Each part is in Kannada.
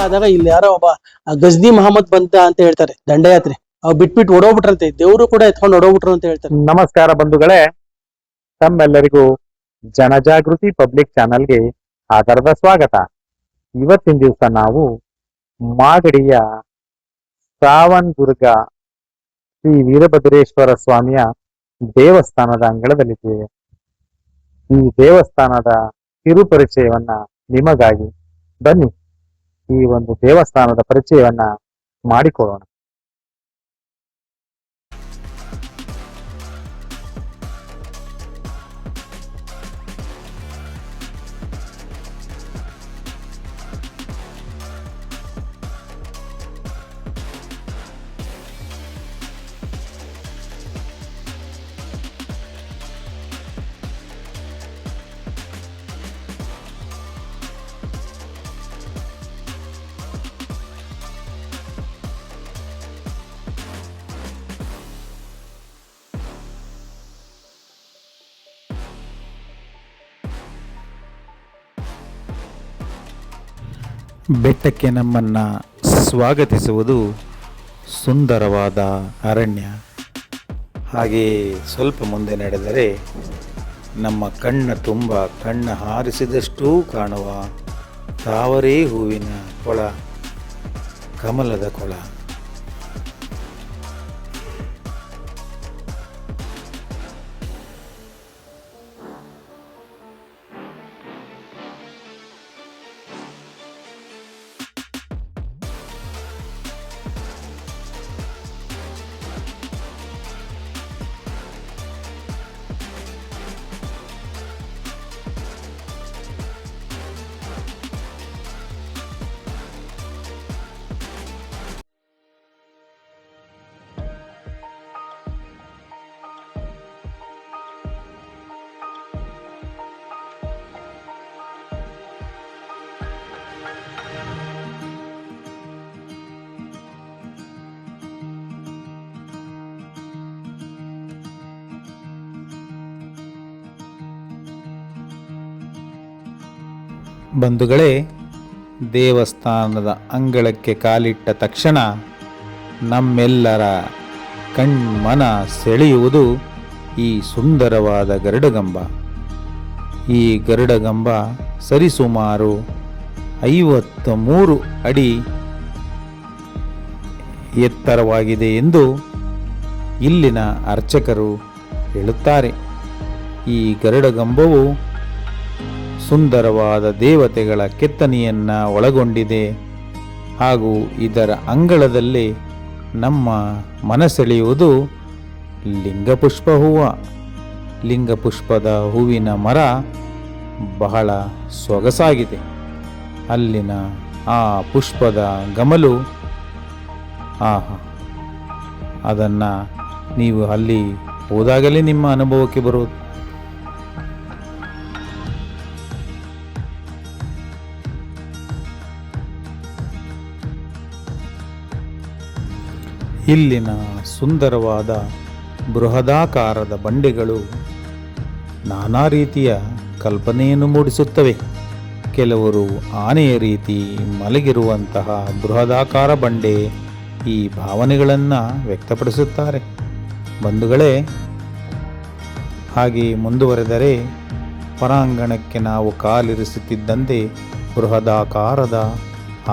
ಆದಾಗ ಇಲ್ಲಿ ಯಾರೋ ಒಬ್ಬ ಗಜ್ನಿ ಮಹಮ್ಮದ್ ಬಂತ ಅಂತ ಹೇಳ್ತಾರೆ, ದಂಡಯಾತ್ರೆ ಅವ್ ಬಿಟ್ಬಿಟ್ಟು ಓಡೋಗ್ಬಿಟ್ರಂತೆ, ದೇವರು ಕೂಡ ಎತ್ಕೊಂಡು ಓಡೋಗ್ಬಿಟ್ರು ಅಂತ ಹೇಳ್ತಾರೆ. ನಮಸ್ಕಾರ ಬಂಧುಗಳೇ, ತಮ್ಮೆಲ್ಲರಿಗೂ ಜನಜಾಗೃತಿ ಪಬ್ಲಿಕ್ ಚಾನಲ್ಗೆ ಆಧಾರದ ಸ್ವಾಗತ. ಇವತ್ತಿನ ದಿವಸ ನಾವು ಮಾಗಡಿಯ ಸಾವನ್ದುರ್ಗ ಶ್ರೀ ವೀರಭದ್ರೇಶ್ವರ ಸ್ವಾಮಿಯ ದೇವಸ್ಥಾನದ ಅಂಗಳದಲ್ಲಿದ್ದೇವೆ. ಈ ದೇವಸ್ಥಾನದ ಕಿರು ಪರಿಚಯವನ್ನ ನಿಮಗಾಗಿ ಬನ್ನಿ ಈ ಒಂದು ದೇವಸ್ಥಾನದ ಪರಿಚಯವನ್ನ ಮಾಡಿಕೊಳ್ಳೋಣ. ಬೆಟ್ಟಕ್ಕೆ ನಮ್ಮನ್ನು ಸ್ವಾಗತಿಸುವುದು ಸುಂದರವಾದ ಅರಣ್ಯ. ಹಾಗೆಯೇ ಸ್ವಲ್ಪ ಮುಂದೆ ನಡೆದರೆ ನಮ್ಮ ಕಣ್ಣ ತುಂಬ ಕಣ್ಣು ಹಾರಿಸಿದಷ್ಟೂ ಕಾಣುವ ತಾವರೆ ಹೂವಿನ ಕೊಳ, ಕಮಲದ ಕೊಳ. ಬಂಧುಗಳೇ, ದೇವಸ್ಥಾನದ ಅಂಗಳಕ್ಕೆ ಕಾಲಿಟ್ಟ ತಕ್ಷಣ ನಮ್ಮೆಲ್ಲರ ಕಣ್ಮನ ಸೆಳೆಯುವುದು ಈ ಸುಂದರವಾದ ಗರುಡಗಂಬ. ಈ ಗರುಡಗಂಬ ಸರಿಸುಮಾರು 53 ಅಡಿ ಎತ್ತರವಾಗಿದೆ ಎಂದು ಇಲ್ಲಿನ ಅರ್ಚಕರು ಹೇಳುತ್ತಾರೆ. ಈ ಗರುಡಗಂಬವು ಸುಂದರವಾದ ದೇವತೆಗಳ ಕೆತ್ತನೆಯನ್ನು ಒಳಗೊಂಡಿದೆ. ಹಾಗೂ ಇದರ ಅಂಗಳದಲ್ಲಿ ನಮ್ಮ ಮನಸೆಳೆಯುವುದು ಲಿಂಗಪುಷ್ಪ ಹೂವು. ಲಿಂಗಪುಷ್ಪದ ಹೂವಿನ ಮರ ಬಹಳ ಸೊಗಸಾಗಿದೆ. ಅಲ್ಲಿನ ಆ ಪುಷ್ಪದ ಗಮಲು, ಅದನ್ನು ನೀವು ಅಲ್ಲಿ ಹೋದಾಗಲೇ ನಿಮ್ಮ ಅನುಭವಕ್ಕೆ ಬರುವುದು. ಇಲ್ಲಿನ ಸುಂದರವಾದ ಬೃಹದಾಕಾರದ ಬಂಡೆಗಳು ನಾನಾ ರೀತಿಯ ಕಲ್ಪನೆಯನ್ನು ಮೂಡಿಸುತ್ತವೆ. ಕೆಲವರು ಆನೆಯ ರೀತಿ ಮಲಗಿರುವಂತಹ ಬೃಹದಾಕಾರ ಬಂಡೆ ಈ ಭಾವನೆಗಳನ್ನು ವ್ಯಕ್ತಪಡಿಸುತ್ತಾರೆ. ಬಂಧುಗಳೇ, ಹಾಗೆ ಮುಂದುವರೆದರೆ ಹೊರಾಂಗಣಕ್ಕೆ ನಾವು ಕಾಲಿರಿಸುತ್ತಿದ್ದಂತೆ ಬೃಹದಾಕಾರದ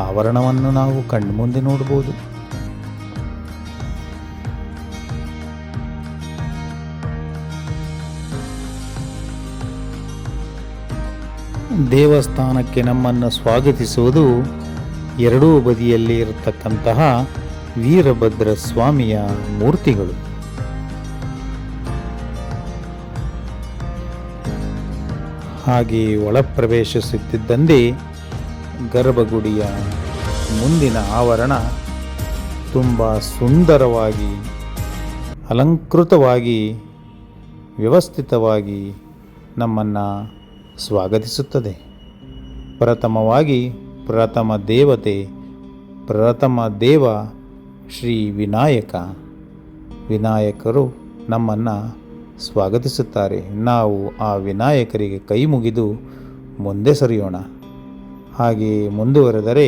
ಆವರಣವನ್ನು ನಾವು ಕಣ್ಮುಂದೆ ನೋಡಬಹುದು. ದೇವಸ್ಥಾನಕ್ಕೆ ನಮ್ಮನ್ನು ಸ್ವಾಗತಿಸುವುದು ಎರಡೂ ಬದಿಯಲ್ಲಿ ಇರತಕ್ಕಂತಹ ವೀರಭದ್ರ ಸ್ವಾಮಿಯ ಮೂರ್ತಿಗಳು. ಹಾಗೆ ಒಳಪ್ರವೇಶಿಸುತ್ತಿದ್ದಂತೆ ಗರ್ಭಗುಡಿಯ ಮುಂದಿನ ಆವರಣ ತುಂಬ ಸುಂದರವಾಗಿ ಅಲಂಕೃತವಾಗಿ ವ್ಯವಸ್ಥಿತವಾಗಿ ನಮ್ಮನ್ನು ಸ್ವಾಗತಿಸುತ್ತದೆ. ಪ್ರಥಮವಾಗಿ ಪ್ರಥಮ ದೇವ ಶ್ರೀ ವಿನಾಯಕರು ನಮ್ಮನ್ನು ಸ್ವಾಗತಿಸುತ್ತಾರೆ. ನಾವು ಆ ವಿನಾಯಕರಿಗೆ ಕೈ ಮುಗಿದು ಮುಂದೆ ಸರಿಯೋಣ. ಹಾಗೆಯೇ ಮುಂದುವರೆದರೆ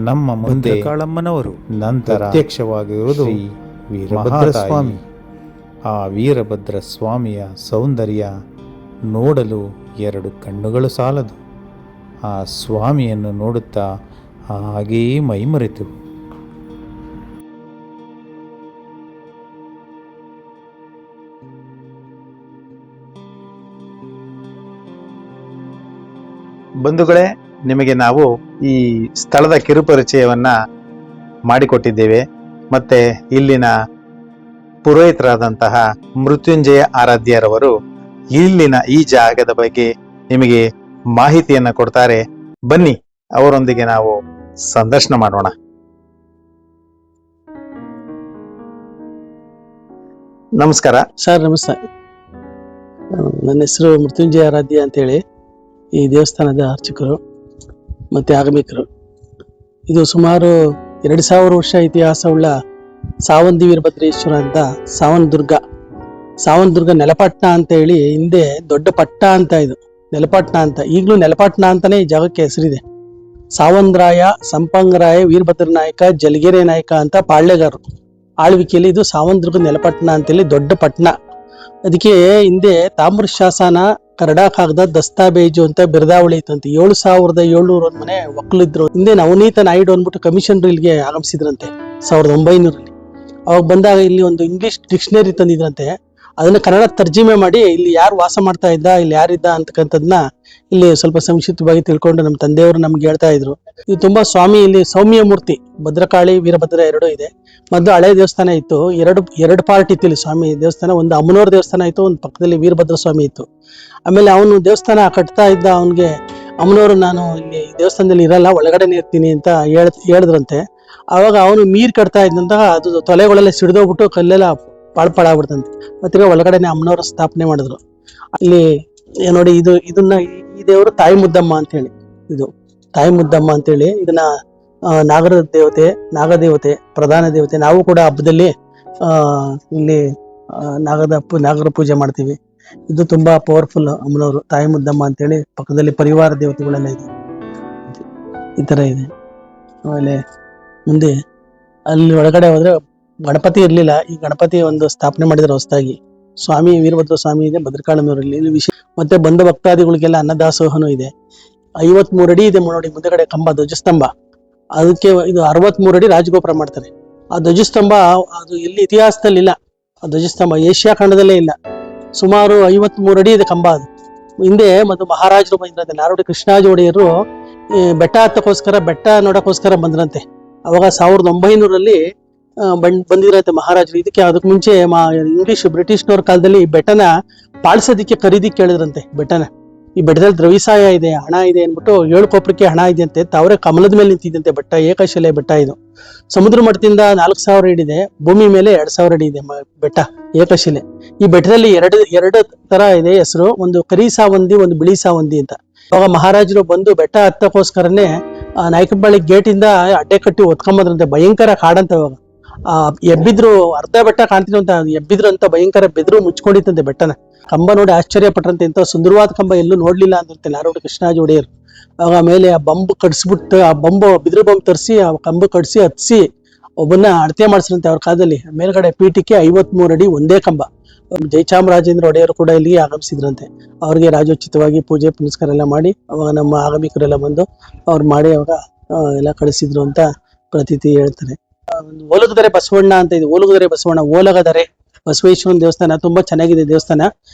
ನಮ್ಮ ಮುಂದೆ ಕಾಳಮ್ಮನವರು ನಂತರ ಪ್ರತ್ಯಕ್ಷವಾಗಿರುವುದು ಶ್ರೀ ವೀರಭದ್ರ ಸ್ವಾಮಿ. ಆ ವೀರಭದ್ರ ಸ್ವಾಮಿಯ ಸೌಂದರ್ಯ ನೋಡಲು 2 ಕಣ್ಣುಗಳು ಸಾಲದು. ಆ ಸ್ವಾಮಿಯನ್ನು ನೋಡುತ್ತಾ ಹಾಗೆಯೇ ಮೈಮರೆತು ಬಂಧುಗಳೇ, ನಿಮಗೆ ನಾವು ಈ ಸ್ಥಳದ ಕಿರುಪರಿಚಯವನ್ನ ಮಾಡಿಕೊಟ್ಟಿದ್ದೇವೆ. ಮತ್ತೆ ಇಲ್ಲಿನ ಪುರೋಹಿತರಾದಂತಹ ಮೃತ್ಯುಂಜಯ ಆರಾಧ್ಯರವರು ಇಲ್ಲಿನ ಈ ಜಾಗದ ಬಗ್ಗೆ ನಿಮಗೆ ಮಾಹಿತಿಯನ್ನ ಕೊಡ್ತಾರೆ. ಬನ್ನಿ ಅವರೊಂದಿಗೆ ನಾವು ಸಂದರ್ಶನ ಮಾಡೋಣ. ನಮಸ್ಕಾರ ಸರ್. ನಮಸ್ತೆ. ನನ್ನ ಹೆಸರು ಮೃತ್ಯುಂಜಯ ಆರಾಧ್ಯ ಅಂತೇಳಿ, ಈ ದೇವಸ್ಥಾನದ ಅರ್ಚಕರು ಮತ್ತು ಆಗಮಿಕರು. ಇದು ಸುಮಾರು 2000 ವರ್ಷ ಇತಿಹಾಸವುಳ್ಳ ಸಾವಂದಿ ವೀರಭದ್ರೇಶ್ವರ ಅಂತ ಸಾವನ್ ದುರ್ಗ ನೆಲಪಟ್ನ ಅಂತ ಹೇಳಿ, ಹಿಂದೆ ದೊಡ್ಡ ಪಟ್ಟ ಅಂತ ಇದು ನೆಲಪಟ್ನ ಅಂತ, ಈಗಲೂ ನೆಲಪಟ್ನ ಅಂತಾನೆ ಈ ಜಾಗಕ್ಕೆ ಹೆಸರಿದೆ. ಸಾವಂದ್ರಾಯ, ಸಂಪಂಗರಾಯ, ವೀರಭದ್ರ ನಾಯಕ, ಜಲಗೆರೆ ನಾಯಕ ಅಂತ ಪಾಳ್ಯಗಾರರು ಆಳ್ವಿಕೆಯಲ್ಲಿ ಇದು ಸಾವಂದುರ್ಗ ನೆಲಪಟ್ನ ಅಂತೇಳಿ ದೊಡ್ಡ ಪಟ್ಟಣ. ಅದಕ್ಕೆ ಹಿಂದೆ ತಾಮ್ರ ಶಾಸನ, ಕರಡ ಕಾಗದ, ದಸ್ತಾಬೇಜು ಅಂತ ಬಿರುದಾವಳಿ ಇತ್ತಂತೆ. 7700 ಮನೆ ಒಕ್ಕಲಿದ್ರು. ಹಿಂದೆ ನವನೀತ ನಾಯ್ಡು ಅಂದ್ಬಿಟ್ಟು ಕಮಿಷನರ್ ಇಲ್ಲಿಗೆ ಆಗಮಿಸಿದ್ರಂತೆ 1900ರಲ್ಲಿ. ಅವಾಗ ಬಂದಾಗ ಇಲ್ಲಿ ಒಂದು ಇಂಗ್ಲಿಷ್ ಡಿಕ್ಷನರಿ ತಂದಿದ್ರಂತೆ. ಅದನ್ನ ಕನ್ನಡ ತರ್ಜಿಮೆ ಮಾಡಿ ಇಲ್ಲಿ ಯಾರು ವಾಸ ಮಾಡ್ತಾ ಇದ್ದ, ಇಲ್ಲಿ ಯಾರಿದ್ದ ಅಂತಕ್ಕಂಥದ್ನ ಇಲ್ಲಿ ಸ್ವಲ್ಪ ಸಂಕ್ಷಿಪ್ತವಾಗಿ ತಿಳ್ಕೊಂಡು ನಮ್ಮ ತಂದೆಯವರು ನಮ್ಗೆ ಹೇಳ್ತಾ ಇದ್ರು. ಇದು ತುಂಬಾ ಸ್ವಾಮಿ ಇಲ್ಲಿ ಸೌಮ್ಯ ಮೂರ್ತಿ, ಭದ್ರಕಾಳಿ, ವೀರಭದ್ರ 2 ಇದೆ. ಮೊದಲು ಹಳೆ ದೇವಸ್ಥಾನ ಇತ್ತು, ಎರಡು ಪಾರ್ಟ್ ಇತ್ತು ಇಲ್ಲಿ ಸ್ವಾಮಿ ದೇವಸ್ಥಾನ. ಒಂದು ಅಮ್ಮನವ್ರ ದೇವಸ್ಥಾನ ಇತ್ತು, ಒಂದು ಪಕ್ಕದಲ್ಲಿ ವೀರಭದ್ರ ಸ್ವಾಮಿ ಇತ್ತು. ಆಮೇಲೆ ಅವನು ದೇವಸ್ಥಾನ ಕಟ್ತಾ ಇದ್ದ, ಅವನಿಗೆ ಅಮ್ಮನವರು ನಾನು ಇಲ್ಲಿ ದೇವಸ್ಥಾನದಲ್ಲಿ ಇರಲ್ಲ, ಒಳಗಡೆನೆ ಇರ್ತೀನಿ ಅಂತ ಹೇಳಿದ್ರಂತೆ. ಅವಾಗ ಅವನು ನೀರ್ ಕಟ್ತಾ ಇದ್ದಂತಹ ಅದು ತೊಲೆಗಳೆಲ್ಲ ಸಿಡಿದೋಗ್ಬಿಟ್ಟು ಕಲ್ಲೆಲ್ಲ ಪಾಳ್ಪಾಳಾಗ್ಬಿಡ್ತಂತೆ. ಮತ್ತೆ ಒಳಗಡೆನೆ ಅಮ್ಮನವರ ಸ್ಥಾಪನೆ ಮಾಡಿದ್ರು. ಇಲ್ಲಿ ನೋಡಿ, ಇದನ್ನ ಈ ದೇವರು ತಾಯಿ ಮುದ್ದಮ್ಮ ಅಂತ ಹೇಳಿ, ಇದು ತಾಯಿ ಮುದ್ದಮ್ಮ ಅಂತೇಳಿ ಇದನ್ನ ನಾಗದೇವತೆ, ಪ್ರಧಾನ ದೇವತೆ. ನಾವು ಕೂಡ ಹಬ್ಬದಲ್ಲಿ ಇಲ್ಲಿ ನಾಗರ ಪೂಜೆ ಮಾಡ್ತೀವಿ. ಇದು ತುಂಬಾ ಪವರ್ಫುಲ್ ಅಮ್ಮನವರು, ತಾಯಿ ಮುದ್ದಮ್ಮ ಅಂತೇಳಿ. ಪಕ್ಕದಲ್ಲಿ ಪರಿವಾರ ದೇವತೆಗಳೆಲ್ಲ ಇದೆ, ಈ ತರ ಇದೆ. ಆಮೇಲೆ ಮುಂದೆ ಅಲ್ಲಿ ಒಳಗಡೆ ಹೋದ್ರೆ ಗಣಪತಿ ಇರ್ಲಿಲ್ಲ, ಈ ಗಣಪತಿ ಒಂದು ಸ್ಥಾಪನೆ ಮಾಡಿದ್ರೆ ಹೊಸದಾಗಿ. ಸ್ವಾಮಿ ವೀರಭದ್ರ ಸ್ವಾಮಿ ಇದೆ ಭದ್ರಕಾಳಮ್ಮನವರಲ್ಲಿ. ಇಲ್ಲಿ ವಿಷಯ ಮತ್ತೆ ಬಂದ ಭಕ್ತಾದಿಗಳಿಗೆಲ್ಲ ಅನ್ನದಾಸೋಹನೂ ಇದೆ. 53 ಅಡಿ ಇದೆ ನೋಡಿ ಮುಂದೆಗಡೆ ಕಂಬ, ಧ್ವಜಸ್ತಂಭ. ಅದಕ್ಕೆ ಇದು 63 ಅಡಿ ರಾಜಗೋಪುರ ಮಾಡ್ತಾರೆ. ಆ ಧ್ವಜಸ್ತಂಭ ಅದು ಎಲ್ಲಿ ಇತಿಹಾಸದಲ್ಲಿ ಇಲ್ಲ, ಆ ಧ್ವಜಸ್ತಂಭ ಏಷ್ಯಾ ಖಂಡದಲ್ಲೇ ಇಲ್ಲ. ಸುಮಾರು 53 ಅಡಿ ಇದೆ ಕಂಬ ಅದು. ಹಿಂದೆ ಮತ್ತು ಮಹಾರಾಜರು ಬಂದಿರಂತೆ, ನಾರೋಡಿ ಕೃಷ್ಣಾಜಿ ಒಡೆಯರು ಬೆಟ್ಟ ಹತ್ತಕ್ಕೋಸ್ಕರ, ಬೆಟ್ಟ ನೋಡಕ್ಕೋಸ್ಕರ ಬಂದ್ರಂತೆ. ಅವಾಗ 1900ರಲ್ಲಿ ಬಂದಿರಂತೆ ಮಹಾರಾಜರು. ಅದಕ್ಕೆ ಮುಂಚೆ ಬ್ರಿಟಿಷ್ನವ್ರ ಕಾಲದಲ್ಲಿ ಬೆಟ್ಟನ ಪಾಳ್ಸೋದಿಕ್ಕೆ ಖರೀದಿ ಕೇಳಿದ್ರಂತೆ. ಬೆಟ್ಟನ, ಈ ಬೆಟ್ಟದಲ್ಲಿ ದ್ರವಿಸಾಯ ಇದೆ, ಹಣ ಇದೆ ಅನ್ಬಿಟ್ಟು 7 ಕೊಪ್ರಕ್ಕೆ ಹಣ ಇದೆ ಅಂತೆ. ಅವರೇ ಕಮಲದ ಮೇಲೆ ನಿಂತಿದ್ದಂತೆ ಬೆಟ್ಟ, ಏಕಶಿಲೆ ಬೆಟ್ಟ ಇದು. ಸಮುದ್ರ ಮಟ್ಟದಿಂದ 4000 ಅಡಿ ಇದೆ, ಭೂಮಿ ಮೇಲೆ 2000 ಅಡಿ ಇದೆ ಬೆಟ್ಟ, ಏಕಶಿಲೆ. ಈ ಬೆಟ್ಟದಲ್ಲಿ ಎರಡು ತರ ಇದೆ ಹೆಸರು, ಒಂದು ಕರಿ ಸಾವಂದಿ, ಒಂದು ಬಿಳಿ ಸಾವಂದಿ ಅಂತ. ಅವಾಗ ಮಹಾರಾಜರು ಬಂದು ಬೆಟ್ಟ ಹತ್ತಕ್ಕೋಸ್ಕರನೇ ನಾಯಕನಬಾಳಿ ಗೇಟ್ ಇಂದ ಅಡ್ಡೆ ಕಟ್ಟಿ ಒತ್ಕೊಂಬದ್ರಂತೆ. ಭಯಂಕರ ಕಾಡಂತ. ಅವಾಗ ಎಬ್ಬಿದ್ರು, ಅರ್ಧ ಬೆಟ್ಟ ಕಾಣ್ತೀನಿ ಅಂತ ಎಬ್ಬಿದ್ರು ಅಂತ ಭಯಂಕರ ಬೆದ್ರು ಮುಚ್ಕೊಂಡಿತ್ತಂತೆ ಬೆಟ್ಟನ. ಕಂಬ ನೋಡಿ ಆಶ್ಚರ್ಯ ಪಟ್ರಂತೆ, ಇಂಥ ಸುಂದರವಾದ ಕಂಬ ಎಲ್ಲೂ ನೋಡ್ಲಿಲ್ಲ ಅಂದಿರ್ತೆ ನಾರೋಡಿ ಕೃಷ್ಣಾಜಿ ಒಡೆಯರು. ಆಗ ಮೇಲೆ ಆ ಬಂಬ್ ಕಟ್ಸ್ಬಿಟ್ಟು, ಆ ಬಿದ್ರು ಬಂಬ್ ತರಿಸಿ ಆ ಕಂಬ ಕಟ್ಸಿ ಹತ್ಸಿ ಒಬ್ಬನ ಅಳತೆ ಮಾಡಿಸ್ರಂತೆ ಅವ್ರ ಕಾಲದಲ್ಲಿ. ಮೇಲ್ಗಡೆ ಪೀಠಕ್ಕೆ 53 ಅಡಿ ಒಂದೇ ಕಂಬ. ಜಯಚಾಮರಾಜೇಂದ್ರ ಒಡೆಯರು ಕೂಡ ಇಲ್ಲಿಗೆ ಆಗಮಿಸಿದ್ರಂತೆ. ಅವ್ರಿಗೆ ರಾಜೋಚಿತವಾಗಿ ಪೂಜೆ ಪುನಸ್ಕಾರ ಎಲ್ಲ ಮಾಡಿ, ಅವಾಗ ನಮ್ಮ ಆಗಮಿಕರೆಲ್ಲ ಬಂದು ಅವ್ರು ಮಾಡಿ ಅವಾಗ ಎಲ್ಲ ಕಳಿಸಿದ್ರು ಅಂತ ಪ್ರತೀತಿ ಹೇಳ್ತಾರೆ. ಓಲಗದರೆ ಬಸವಣ್ಣ ಅಂತ ಇದೆ, ಓಲಗದರೆ ಬಸವಣ್ಣ, ಓಲಗದರೆ ಬಸವೇಶ್ವರನ ದೇವಸ್ಥಾನ ತುಂಬಾ ಚೆನ್ನಾಗಿದೆ ದೇವಸ್ಥಾನ.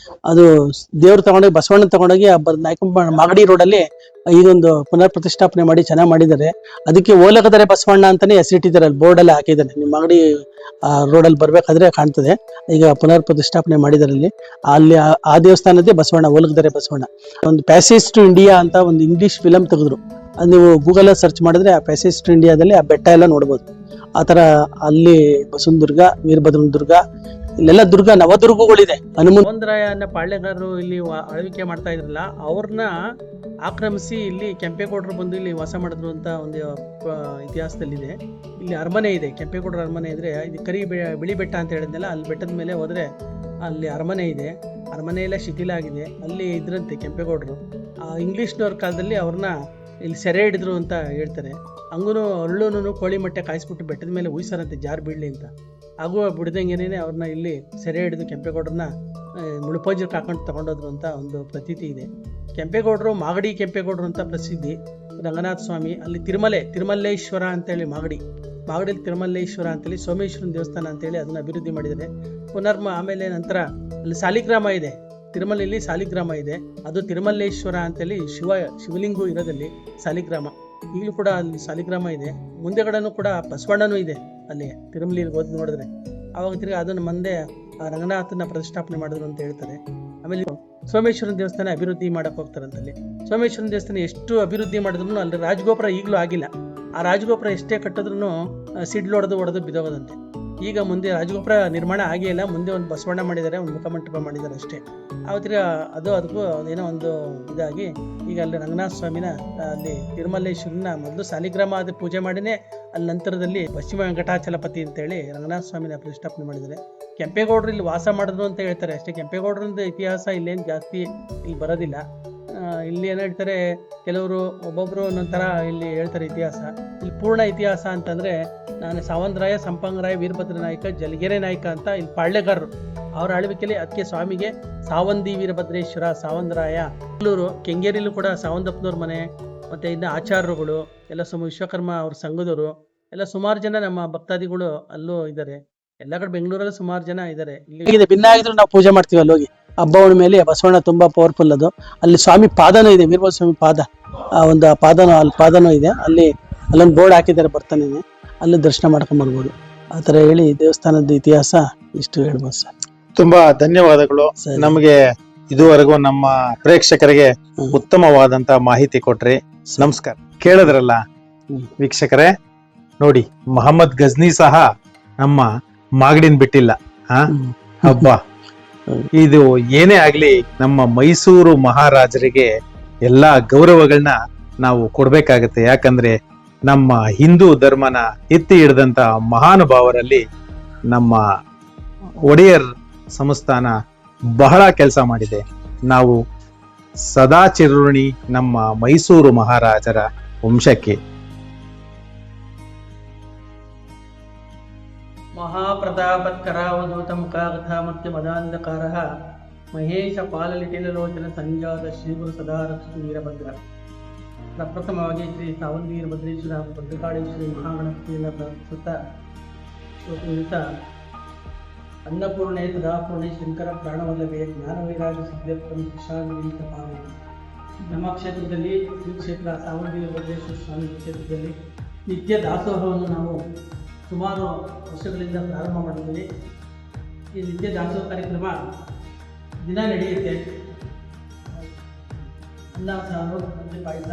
ಅದು ದೇವ್ರು ತಗೊಂಡೋಗಿ, ಬಸವಣ್ಣ ತಗೊಂಡೋಗಿ ಮಾಗಡಿ ರೋಡಲ್ಲಿ ಇದೊಂದು ಪುನರ್ ಪ್ರತಿಷ್ಠಾಪನೆ ಮಾಡಿ ಚೆನ್ನಾಗಿ ಮಾಡಿದ್ದಾರೆ. ಅದಕ್ಕೆ ಓಲಗದರೆ ಬಸವಣ್ಣ ಅಂತಾನೆ ಹೆಸರಿಟ್ಟಿದ್ದಾರೆ, ಅಲ್ಲಿ ಬೋರ್ಡ್ ಎಲ್ಲ ಹಾಕಿದ್ದಾರೆ. ನೀವು ಮಾಗಡಿ ರೋಡಲ್ಲಿ ಬರ್ಬೇಕಾದ್ರೆ ಕಾಣ್ತದೆ. ಈಗ ಪುನರ್ ಪ್ರತಿಷ್ಠಾಪನೆ ಮಾಡಿದ್ದಾರೆ ಅಲ್ಲಿ ಆ ದೇವಸ್ಥಾನದೇ ಬಸವಣ್ಣ, ಓಲಗದರೆ ಬಸವಣ್ಣ. ಒಂದು ಪ್ಯಾಸೇಜ್ ಟು ಇಂಡಿಯಾ ಅಂತ ಒಂದು ಇಂಗ್ಲಿಷ್ ಫಿಲಂ ತೆಗೆದ್ರು, ಅದು ನೀವು ಗೂಗಲ್ ಸರ್ಚ್ ಮಾಡಿದ್ರೆ ಆ ಪ್ಯಾಸೇಜ್ ಟು ಇಂಡಿಯಾದಲ್ಲಿ ಆ ಬೆಟ್ಟ ಎಲ್ಲ ನೋಡ್ಬೋದು. ಆ ತರ ಅಲ್ಲಿ ಬಸವನದುರ್ಗ, ವೀರಭದ್ರನ ದುರ್ಗ, ಇಲ್ಲೆಲ್ಲ ದುರ್ಗ, ನವದುರ್ಗಗಳಿದೆ. ಹನುಮಂತರಾಯ ಅನ್ನೋ ಪಾಳ್ಯಗಾರರು ಇಲ್ಲಿ ಆಳ್ವಿಕೆ ಮಾಡ್ತಾ ಇದ್ರಲ್ಲ, ಅವ್ರನ್ನ ಆಕ್ರಮಿಸಿ ಇಲ್ಲಿ ಕೆಂಪೇಗೌಡರು ಬಂದು ಇಲ್ಲಿ ವಾಸ ಮಾಡಿದ್ರು ಅಂತ ಒಂದು ಇತಿಹಾಸದಲ್ಲಿದೆ. ಇಲ್ಲಿ ಅರಮನೆ ಇದೆ, ಕೆಂಪೇಗೌಡರ ಅರಮನೆ ಇದ್ರೆ, ಇದು ಬಿಳಿ ಬೆಟ್ಟ ಅಂತ ಹೇಳಿದ್ನಲ್ಲ, ಅಲ್ಲಿ ಬೆಟ್ಟದ ಮೇಲೆ ಹೋದ್ರೆ ಅಲ್ಲಿ ಅರಮನೆ ಇದೆ. ಅರಮನೆ ಎಲ್ಲ ಶಿಥಿಲ ಆಗಿದೆ. ಅಲ್ಲಿ ಇದ್ರಂತೆ ಕೆಂಪೇಗೌಡರು. ಇಂಗ್ಲಿಷ್ನವ್ರ ಕಾಲದಲ್ಲಿ ಅವ್ರನ್ನ ಇಲ್ಲಿ ಸೆರೆ ಹಿಡಿದ್ರು ಅಂತ ಹೇಳ್ತಾರೆ. ಹಂಗೂ ಅರಳುನು ಕೋಳಿ ಮೊಟ್ಟೆ ಕಾಯಿಸ್ಬಿಟ್ಟು ಬೆಟ್ಟದ ಮೇಲೆ ಉಯ್ಸರಂತೆ ಜಾರು ಬೀಳಲಿ ಅಂತ. ಹಾಗೂ ಬಿಡ್ದಂಗೆನೇ ಅವ್ರನ್ನ ಇಲ್ಲಿ ಸೆರೆ ಹಿಡಿದು ಕೆಂಪೇಗೌಡರನ್ನ ಮುಳುಪಂಜಕ್ಕೆ ಹಾಕೊಂಡು ತಗೊಂಡೋದ್ರು ಅಂತ ಒಂದು ಪ್ರತೀತಿ ಇದೆ. ಕೆಂಪೇಗೌಡರು ಮಾಗಡಿ ಕೆಂಪೇಗೌಡರು ಅಂತ ಪ್ರಸಿದ್ಧಿ. ರಂಗನಾಥ ಸ್ವಾಮಿ ಅಲ್ಲಿ ತಿರುಮಲ್ಲೇಶ್ವರ ಅಂತೇಳಿ ಮಾಗಡಿಲಿ ತಿರುಮಲ್ಲೇಶ್ವರ ಅಂತೇಳಿ ಸೋಮೇಶ್ವರನ ದೇವಸ್ಥಾನ ಅಂತೇಳಿ ಅದನ್ನ ಅಭಿವೃದ್ಧಿ ಮಾಡಿದ್ದಾರೆ. ಆಮೇಲೆ ನಂತರ ಅಲ್ಲಿ ಸಾಲಿಗ್ರಾಮ ಇದೆ, ತಿರುಮಲೆಯಲ್ಲಿ ಸಾಲಿಗ್ರಾಮ ಇದೆ, ಅದು ತಿರುಮಲ್ಲೇಶ್ವರ ಅಂತೇಳಿ ಶಿವಲಿಂಗು ಇರೋದಲ್ಲಿ ಸಾಲಿಗ್ರಾಮ. ಈಗಲೂ ಕೂಡ ಅಲ್ಲಿ ಸಾಲಿಗ್ರಾಮ ಇದೆ. ಮುಂದೆಗಡೆನೂ ಕೂಡ ಬಸವಣ್ಣನೂ ಇದೆ ಅಲ್ಲಿ ತಿರುಮಲಿಗೆ ಹೋದ್ ನೋಡಿದ್ರೆ. ಆವಾಗ ತಿರ್ಗಿ ಅದನ್ನು ಮುಂದೆ ರಂಗನಾಥನ ಪ್ರತಿಷ್ಠಾಪನೆ ಮಾಡಿದ್ರು ಅಂತ ಹೇಳ್ತಾರೆ. ಆಮೇಲೆ ಸೋಮೇಶ್ವರನ ದೇವಸ್ಥಾನ ಅಭಿವೃದ್ಧಿ ಮಾಡಕ್ಕೆ ಹೋಗ್ತಾರಂತಲ್ಲಿ. ಸೋಮೇಶ್ವರನ ದೇವಸ್ಥಾನ ಎಷ್ಟು ಅಭಿವೃದ್ಧಿ ಮಾಡಿದ್ರು ಅಲ್ಲಿ ರಾಜಗೋಪುರ ಈಗಲೂ ಆಗಿಲ್ಲ. ಆ ರಾಜಗೋಪುರ ಎಷ್ಟೇ ಕಟ್ಟಿದ್ರು ಸಿಡ್ಲು ಹೊಡೆದು ಬಿದ್ದೋಗೋದಂತೆ. ಈಗ ಮುಂದೆ ರಾಜಗೋಪುರ ನಿರ್ಮಾಣ ಆಗೇ ಇಲ್ಲ. ಮುಂದೆ ಒಂದು ಬಸವಣ್ಣ ಮಾಡಿದ್ದಾರೆ, ಒಂದು ಮುಖಮಂಟಪ ಮಾಡಿದ್ದಾರೆ ಅಷ್ಟೇ. ಆವತ್ತಿಗೆ ಅದಕ್ಕೂ ಅದೇನೋ ಒಂದು ಇದಾಗಿ ಈಗ ಅಲ್ಲಿ ರಂಗನಾಥ ಸ್ವಾಮಿನ ಅಲ್ಲಿ ತಿರುಮಲ್ಲೇಶ್ವರನ ಮೊದಲು ಸಾಲಿಗ್ರಾಮ ಅದು ಪೂಜೆ ಮಾಡಿನೇ ಅಲ್ಲಿ ನಂತರದಲ್ಲಿ ಪಶ್ಚಿಮ ವೆಂಕಟಾಚಲಪತಿ ಅಂತೇಳಿ ರಂಗನಾಥ ಸ್ವಾಮಿನ ಪ್ರತಿಷ್ಠಾಪನೆ ಮಾಡಿದ್ದಾರೆ. ಕೆಂಪೇಗೌಡರು ಇಲ್ಲಿ ವಾಸ ಮಾಡಿದ್ರು ಅಂತ ಹೇಳ್ತಾರೆ ಅಷ್ಟೇ. ಕೆಂಪೇಗೌಡರಿಂದ ಇತಿಹಾಸ ಇಲ್ಲೇನು ಜಾಸ್ತಿ ಇಲ್ಲಿ ಬರೋದಿಲ್ಲ. ಇಲ್ಲಿ ಏನು ಹೇಳ್ತಾರೆ ಕೆಲವರು, ಒಬ್ಬೊಬ್ರು ಒಂದೊಂಥರ ಇಲ್ಲಿ ಹೇಳ್ತಾರೆ ಇತಿಹಾಸ. ಇಲ್ಲಿ ಪೂರ್ಣ ಇತಿಹಾಸ ಅಂತಂದರೆ ನಾನು ಸಾವಂತರಾಯ, ಸಂಪಂಗರಾಯ, ವೀರಭದ್ರ ನಾಯಕ, ಜಲಗೆರೆ ನಾಯಕ ಅಂತ ಇಲ್ಲಿ ಪಾಳ್ಯಗಾರರು ಅವರ ಆಳ್ವಿಕೆಯಲ್ಲಿ ಅದಕ್ಕೆ ಸ್ವಾಮಿಗೆ ಸಾವಂದಿ ವೀರಭದ್ರೇಶ್ವರ, ಸಾವಂತರಾಯ, ಬೆಂಗಳೂರು ಕೆಂಗೇರಿಲೂ ಕೂಡ ಸಾವಂತಪ್ಪನವ್ರ ಮನೆ, ಮತ್ತು ಇನ್ನು ಆಚಾರ್ಯರುಗಳು ಎಲ್ಲ ವಿಶ್ವಕರ್ಮ ಅವ್ರ ಸಂಘದವರು ಎಲ್ಲ ಸುಮಾರು ಜನ ನಮ್ಮ ಭಕ್ತಾದಿಗಳು ಅಲ್ಲೂ ಇದ್ದಾರೆ. ಎಲ್ಲ ಕಡೆ ಬೆಂಗಳೂರಲ್ಲಿ ಸುಮಾರು ಜನ ಇದ್ದಾರೆ. ಇಲ್ಲಿ ಭಿನ್ನ ಆಗಿದ್ರು ನಾವು ಪೂಜೆ ಮಾಡ್ತೀವಿ ಅಲ್ಲಿ ಹೋಗಿ. ಹಬ್ಬ ಮೇಲೆ ಬಸವಣ್ಣ ತುಂಬಾ ಪವರ್ಫುಲ್ ಅದು. ಅಲ್ಲಿ ಸ್ವಾಮಿ ಪಾದನೂ ಇದೆ, ವೀರಭದ್ರ ಸ್ವಾಮಿ ಪಾದ, ಒಂದು ಪಾದನೂ ಇದೆ ಅಲ್ಲಿ. ಅಲ್ಲೊಂದು ಬೋರ್ಡ್ ಹಾಕಿದ್ದಾರೆ, ಬರ್ತಾನೆ ಅಲ್ಲಿ ದರ್ಶನ ಮಾಡ್ಕೊಂಡ್ ಬರ್ಬೋದು. ಆ ತರ ಹೇಳಿ ದೇವಸ್ಥಾನದ ಇತಿಹಾಸ ಇಷ್ಟು ಹೇಳ್ಬೋದು ಸರ್. ತುಂಬಾ ಧನ್ಯವಾದಗಳು. ನಮಗೆ ಇದುವರೆಗೂ ನಮ್ಮ ಪ್ರೇಕ್ಷಕರಿಗೆ ಉತ್ತಮವಾದಂತ ಮಾಹಿತಿ ಕೊಟ್ರಿ. ನಮಸ್ಕಾರ. ಕೇಳಿದ್ರಲ್ಲ ವೀಕ್ಷಕರೇ, ನೋಡಿ ಮೊಹಮ್ಮದ್ ಗಜ್ನಿ ಸಹ ನಮ್ಮ ಮಾಗಡಿನ ಬಿಟ್ಟಿಲ್ಲ. ಹಬ್ಬ ಇದು ಏನೇ ಆಗ್ಲಿ ನಮ್ಮ ಮೈಸೂರು ಮಹಾರಾಜರಿಗೆ ಎಲ್ಲಾ ಗೌರವಗಳನ್ನ ನಾವು ಕೊಡ್ಬೇಕಾಗತ್ತೆ. ಯಾಕಂದ್ರೆ ನಮ್ಮ ಹಿಂದೂ ಧರ್ಮನ ಎತ್ತಿ ಹಿಡಿದಂತ ಮಹಾನುಭಾವರಲ್ಲಿ ನಮ್ಮ ಒಡೆಯರ್ ಸಂಸ್ಥಾನ ಬಹಳ ಕೆಲಸ ಮಾಡಿದೆ. ನಾವು ಸದಾ ಚಿರುಣಿ ನಮ್ಮ ಮೈಸೂರು ಮಹಾರಾಜರ ವಂಶಕ್ಕೆ. ಮಹಾಪ್ರತಾಪತ್ಕರಾವಧೂತ ಮುಖಾಗಥ ಮತ್ತೆ ಮದಾಂಧಕಾರ ಮಹೇಶ ಪಾಲಲಿಟಿಲೋಚನ ಸಂಜಾತ ಶ್ರೀ ಗುರು ಸದಾ ರಕ್ಷಿತು ವೀರಭದ್ರ. ಪ್ರಪ್ರಥಮವಾಗಿ ಶ್ರೀ ಸಾವಂತ ವೀರಭದ್ರೇಶ್ವರ ಭದ್ರಕಾಳೇಶ್ವರಿ ಮಹಾಗಣಪತಿಯನ್ನು ಪ್ರಸ್ತುತ ಅನ್ನಪೂರ್ಣೆ ಸದಾಪೂರ್ಣೆ ಶಂಕರ ಪ್ರಾಣವಲ್ಲವೇ ಜ್ಞಾನವೈರಾಗ ಸಿದ್ಧತ್ವಂ ಶಿಶಾಂತ ಪಾವನೆ. ನಮ್ಮ ಕ್ಷೇತ್ರದಲ್ಲಿ ಶ್ರೀ ಕ್ಷೇತ್ರ ಸಾವಂತ ವೀರಭದ್ರೇಶ್ವರ ಸ್ವಾಮಿ ಕ್ಷೇತ್ರದಲ್ಲಿ ನಿತ್ಯ ದಾಸೋಹವನ್ನು ನಾವು ಸುಮಾರು ವರ್ಷಗಳಿಂದ ಪ್ರಾರಂಭ ಮಾಡಿದ್ದೀವಿ. ಈ ನಿತ್ಯ ದಾಸೋಹ ಕಾರ್ಯಕ್ರಮ ದಿನ ನಡೆಯುತ್ತೆ. ಅನ್ನ ಸಾರು ಮತ್ತು ಪಾಯಸ,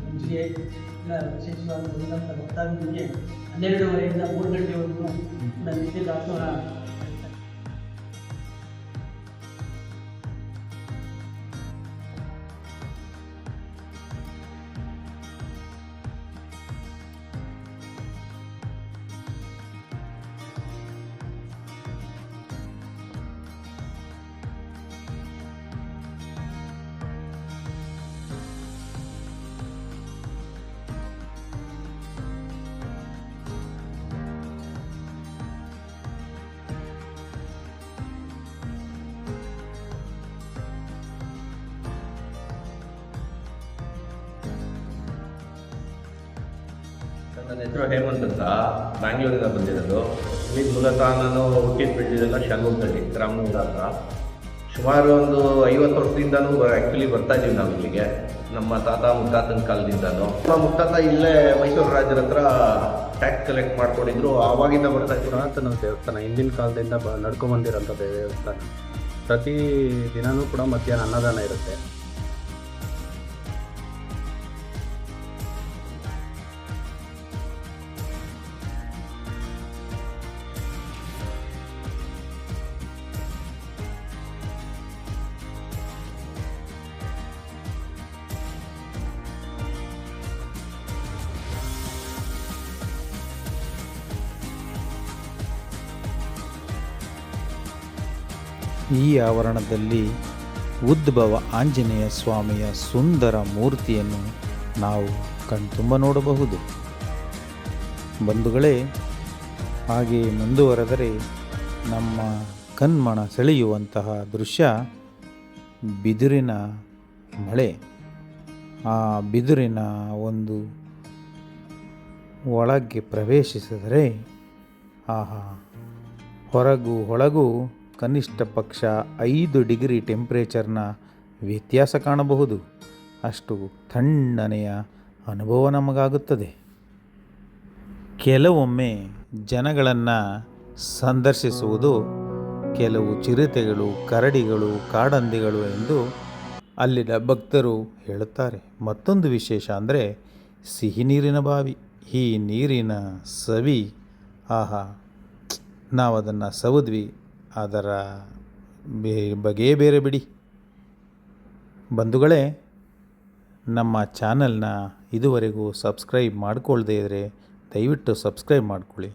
ಮಜ್ಜಿಗೆ ಎಲ್ಲ ವಿಶೇಷವಾಗಿ ಬಂದಂಥ ಭಕ್ತಾದಿಗಳಿಗೆ 12:30ಯಿಂದ 3 ಗಂಟೆವರೆಗೂ ನಿತ್ಯ ದಾಸೋಹ. ನನ್ನ ಹೆಸರು ಹೇಮಂತ್ ಅಂತ, ಬ್ಯಾಂಗ್ಳೂರಿಂದ ಬಂದಿರೋದು. ಇಲ್ಲಿ ಮೂಲತಃ ನಾನು ಹುಟ್ಟಿದ ಬೆಳೆದಿದ್ದೆಲ್ಲ ಶಾಂಗೂರ್ದಲ್ಲಿ, ರಾಮನಗರ ಹತ್ರ. ಸುಮಾರು ಒಂದು 50 ವರ್ಷದಿಂದನೂ ಆ್ಯಕ್ಚುಲಿ ಬರ್ತಾ ಇದ್ದೀವಿ ನಾವು ಇಲ್ಲಿಗೆ, ನಮ್ಮ ತಾತ ಮುತ್ತಾತನ ಕಾಲದಿಂದನೂ. ನಮ್ಮ ಮುತ್ತಾತ ಇಲ್ಲೇ ಮೈಸೂರು ರಾಜರ ಹತ್ರ ಟ್ಯಾಕ್ಸ್ ಕಲೆಕ್ಟ್ ಮಾಡ್ಕೊಂಡಿದ್ರು, ಆವಾಗಿಂದ ಬರ್ತಾ ಇದ್ದೀವಿ. ಪುರಾತನ ದೇವಸ್ಥಾನ, ಹಿಂದಿನ ಕಾಲದಿಂದ ನಡ್ಕೊಂಬಂದಿರೋಂಥ ದೇವಸ್ಥಾನ. ಪ್ರತಿ ದಿನವೂ ಕೂಡ ಮಧ್ಯಾಹ್ನ ಅನ್ನದಾನ ಇರುತ್ತೆ. ಈ ಆವರಣದಲ್ಲಿ ಉದ್ಭವ ಆಂಜನೇಯ ಸ್ವಾಮಿಯ ಸುಂದರ ಮೂರ್ತಿಯನ್ನು ನಾವು ಕಣ್ತುಂಬ ನೋಡಬಹುದು. ಬಂಧುಗಳೇ, ಹಾಗೆ ಮುಂದುವರೆದರೆ ನಮ್ಮ ಕಣ್ಮನ ಸೆಳೆಯುವಂತಹ ದೃಶ್ಯ ಬಿದಿರಿನ ಮಳೆ. ಆ ಬಿದಿರಿನ ಒಂದು ಒಳಗೆ ಪ್ರವೇಶಿಸಿದರೆ ಆಹಾ, ಹೊರಗೂ ಕನಿಷ್ಠ ಪಕ್ಷ 5 ಡಿಗ್ರಿ ಟೆಂಪ್ರೇಚರ್ನ ವ್ಯತ್ಯಾಸ ಕಾಣಬಹುದು. ಅಷ್ಟು ತಣ್ಣನೆಯ ಅನುಭವ ನಮಗಾಗುತ್ತದೆ. ಕೆಲವೊಮ್ಮೆ ಜನಗಳನ್ನು ಸಂದರ್ಶಿಸುವುದು ಕೆಲವು ಚಿರತೆಗಳು, ಕರಡಿಗಳು, ಕಾಡಂದಿಗಳು ಎಂದು ಅಲ್ಲಿನ ಭಕ್ತರು ಹೇಳುತ್ತಾರೆ. ಮತ್ತೊಂದು ವಿಶೇಷ ಅಂದರೆ ಸಿಹಿ ನೀರಿನ ಬಾವಿ. ಈ ನೀರಿನ ಸವಿ ಆಹಾ, ನಾವು ಅದನ್ನು ಸವಿದ್ವಿ, ಅದರ ಬಗೆ ಬೇರೆ ಬಿಡಿ. ಬಂಧುಗಳೇ, ನಮ್ಮ ಚಾನಲ್ನ ಇದುವರೆಗೂ ಸಬ್ಸ್ಕ್ರೈಬ್ ಮಾಡಿಕೊಳ್ಳದೇ ಇದ್ದರೆ ದಯವಿಟ್ಟು ಸಬ್ಸ್ಕ್ರೈಬ್ ಮಾಡಿಕೊಳ್ಳಿ.